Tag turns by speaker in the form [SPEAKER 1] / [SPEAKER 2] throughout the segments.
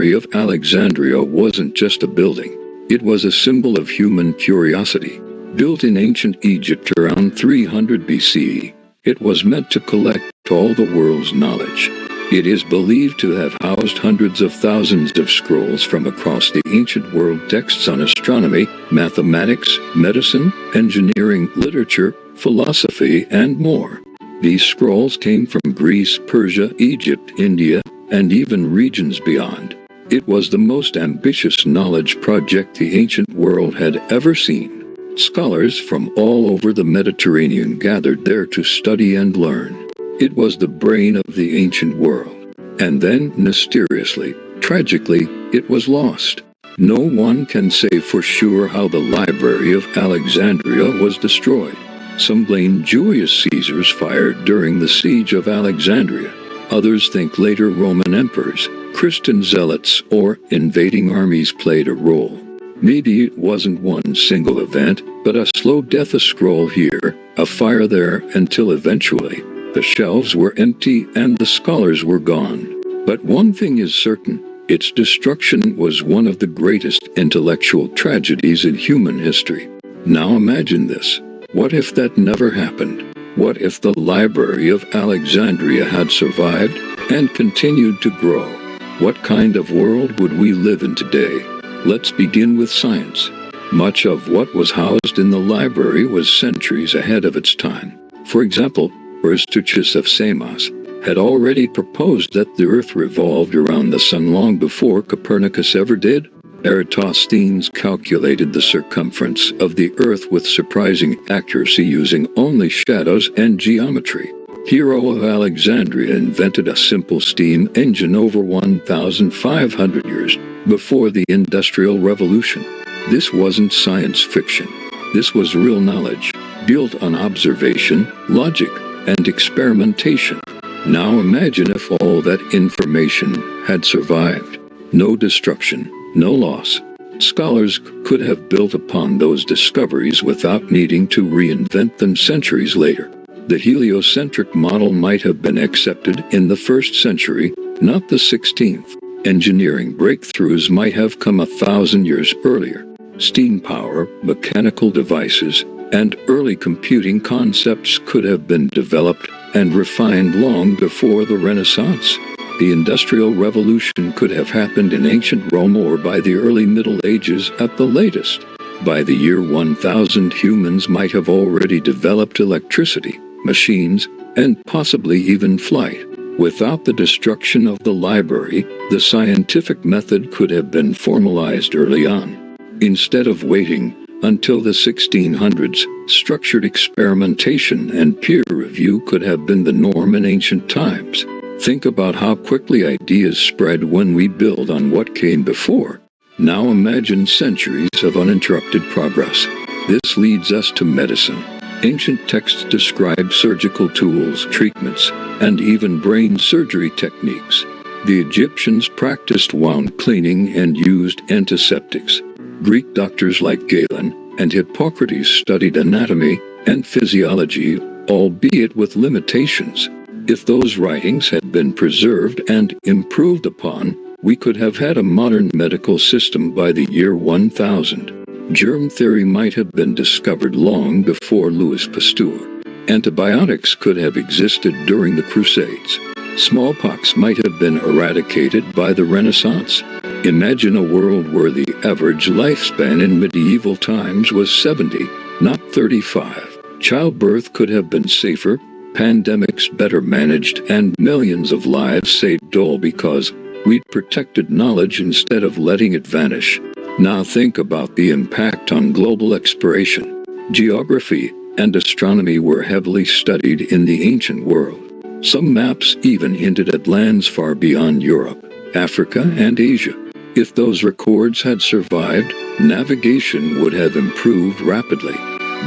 [SPEAKER 1] Library of Alexandria wasn't just a building. It was a symbol of human curiosity. Built in ancient Egypt around 300 BCE, it was meant to collect all the world's knowledge. It is believed to have housed hundreds of thousands of scrolls from across the ancient world, texts on astronomy, mathematics, medicine, engineering, literature, philosophy, and more. These scrolls came from Greece, Persia, Egypt, India, and even regions beyond. It was the most ambitious knowledge project the ancient world had ever seen. Scholars from all over the Mediterranean gathered there to study and learn. It was the brain of the ancient world. And then, mysteriously, tragically, it was lost. No one can say for sure how the Library of Alexandria was destroyed. Some blame Julius Caesar's fire during the siege of Alexandria. Others think later Roman emperors, Christian zealots, or invading armies played a role. Maybe it wasn't one single event, but a slow death, a scroll here, a fire there, until eventually the shelves were empty and the scholars were gone. But one thing is certain, its destruction was one of the greatest intellectual tragedies in human history. Now imagine this. What if that never happened? What if the Library of Alexandria had survived and continued to grow? What kind of world would we live in today? Let's begin with science. Much of what was housed in the library was centuries ahead of its time. For example, Aristotle of Samos had already proposed that the Earth revolved around the Sun long before Copernicus ever did. Eratosthenes calculated the circumference of the Earth with surprising accuracy using only shadows and geometry. Hero of Alexandria invented a simple steam engine over 1,500 years before the Industrial Revolution. This wasn't science fiction. This was real knowledge, built on observation, logic, and experimentation. Now imagine if all that information had survived. No destruction, no loss. Scholars could have built upon those discoveries without needing to reinvent them centuries later. The heliocentric model might have been accepted in the 1st century, not the 16th. Engineering breakthroughs might have come 1,000 years earlier. Steam power, mechanical devices, and early computing concepts could have been developed and refined long before the Renaissance. The Industrial Revolution could have happened in ancient Rome or by the early Middle Ages at the latest. By the year 1000, humans might have already developed electricity, machines, and possibly even flight. Without the destruction of the library, the scientific method could have been formalized early on. Instead of waiting until the 1600s, structured experimentation and peer review could have been the norm in ancient times. Think about how quickly ideas spread when we build on what came before. Now imagine centuries of uninterrupted progress. This leads us to medicine. Ancient texts describe surgical tools, treatments, and even brain surgery techniques. The Egyptians practiced wound cleaning and used antiseptics. Greek doctors like Galen and Hippocrates studied anatomy and physiology, albeit with limitations. If those writings had been preserved and improved upon, we could have had a modern medical system by the year 1000. Germ theory might have been discovered long before Louis Pasteur. Antibiotics could have existed during the Crusades. Smallpox might have been eradicated by the Renaissance. Imagine a world where the average lifespan in medieval times was 70, not 35. Childbirth could have been safer, pandemics better managed, and millions of lives saved all because we'd protected knowledge instead of letting it vanish. Now think about the impact on global exploration. Geography and astronomy were heavily studied in the ancient world. Some maps even hinted at lands far beyond Europe, Africa, and Asia. If those records had survived, navigation would have improved rapidly.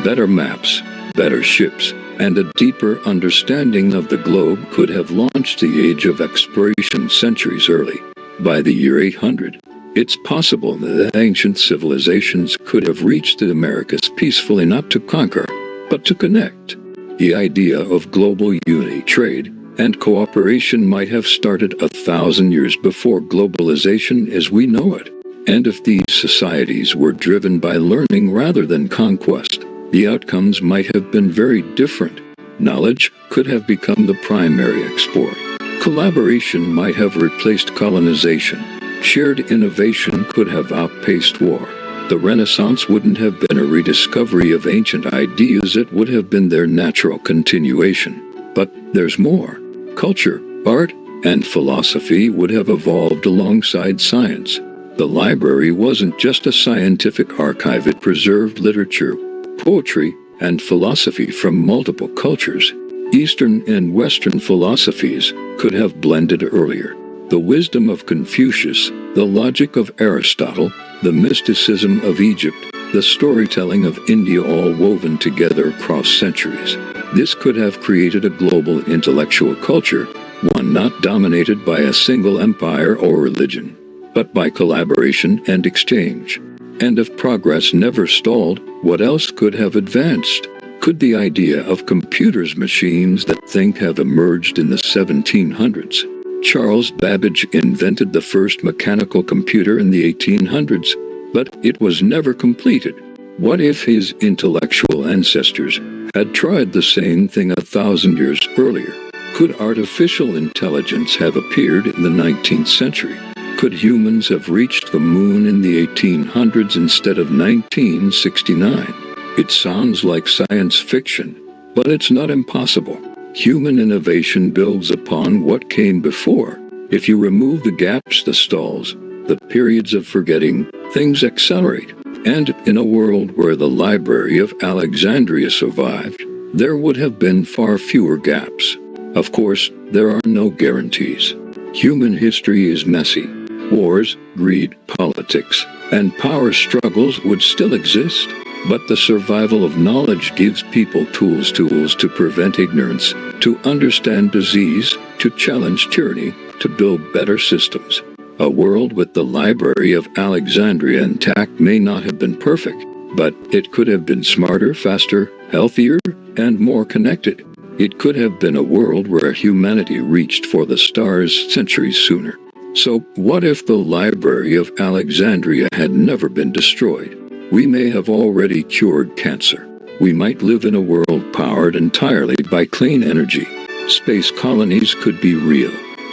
[SPEAKER 1] Better maps, better ships, and a deeper understanding of the globe could have launched the age of exploration centuries early. By the year 800, it's possible that ancient civilizations could have reached the Americas peacefully, not to conquer, but to connect. The idea of global unity, trade, and cooperation might have started 1,000 years before globalization as we know it. And if these societies were driven by learning rather than conquest, the outcomes might have been very different. Knowledge could have become the primary export. Collaboration might have replaced colonization. Shared innovation could have outpaced war. The Renaissance wouldn't have been a rediscovery of ancient ideas, it would have been their natural continuation. But there's more. Culture, art, and philosophy would have evolved alongside science. The library wasn't just a scientific archive, it preserved literature, poetry, and philosophy from multiple cultures. Eastern and Western philosophies could have blended earlier. The wisdom of Confucius, the logic of Aristotle, the mysticism of Egypt, the storytelling of India, all woven together across centuries. This could have created a global intellectual culture, one not dominated by a single empire or religion, but by collaboration and exchange. And if progress never stalled, what else could have advanced? Could the idea of computers, machines that think, have emerged in the 1700s? Charles Babbage invented the first mechanical computer in the 1800s, but it was never completed. What if his intellectual ancestors had tried the same thing 1,000 years earlier? Could artificial intelligence have appeared in the 19th century? Could humans have reached the moon in the 1800s instead of 1969? It sounds like science fiction, but it's not impossible. Human innovation builds upon what came before. If you remove the gaps, the stalls, the periods of forgetting, things accelerate. And in a world where the Library of Alexandria survived, there would have been far fewer gaps. Of course, there are no guarantees. Human history is messy. Wars, greed, politics, and power struggles would still exist. But the survival of knowledge gives people tools to prevent ignorance, to understand disease, to challenge tyranny, to build better systems. A world with the Library of Alexandria intact may not have been perfect, but it could have been smarter, faster, healthier, and more connected. It could have been a world where humanity reached for the stars centuries sooner. So what if the Library of Alexandria had never been destroyed? We may have already cured cancer. We might live in a world powered entirely by clean energy. Space colonies could be real.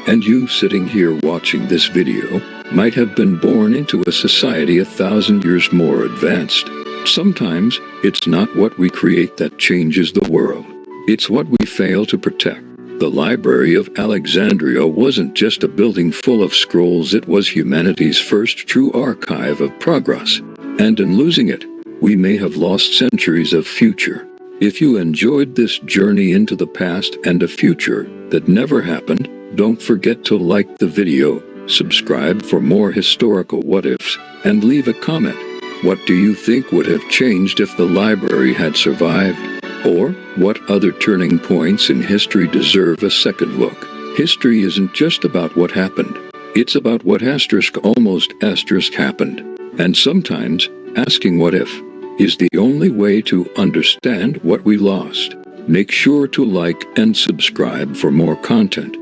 [SPEAKER 1] And you sitting here watching this video might have been born into a society 1,000 years more advanced. Sometimes it's not what we create that changes the world. It's what we fail to protect. The Library of Alexandria wasn't just a building full of scrolls, it was humanity's first true archive of progress. And in losing it, we may have lost centuries of future. If you enjoyed this journey into the past and a future that never happened, don't forget to like the video, subscribe for more historical what-ifs, and leave a comment. What do you think would have changed if the library had survived? Or, what other turning points in history deserve a second look? History isn't just about what happened. It's about what almost happened. And sometimes, asking what if is the only way to understand what we lost. Make sure to like and subscribe for more content.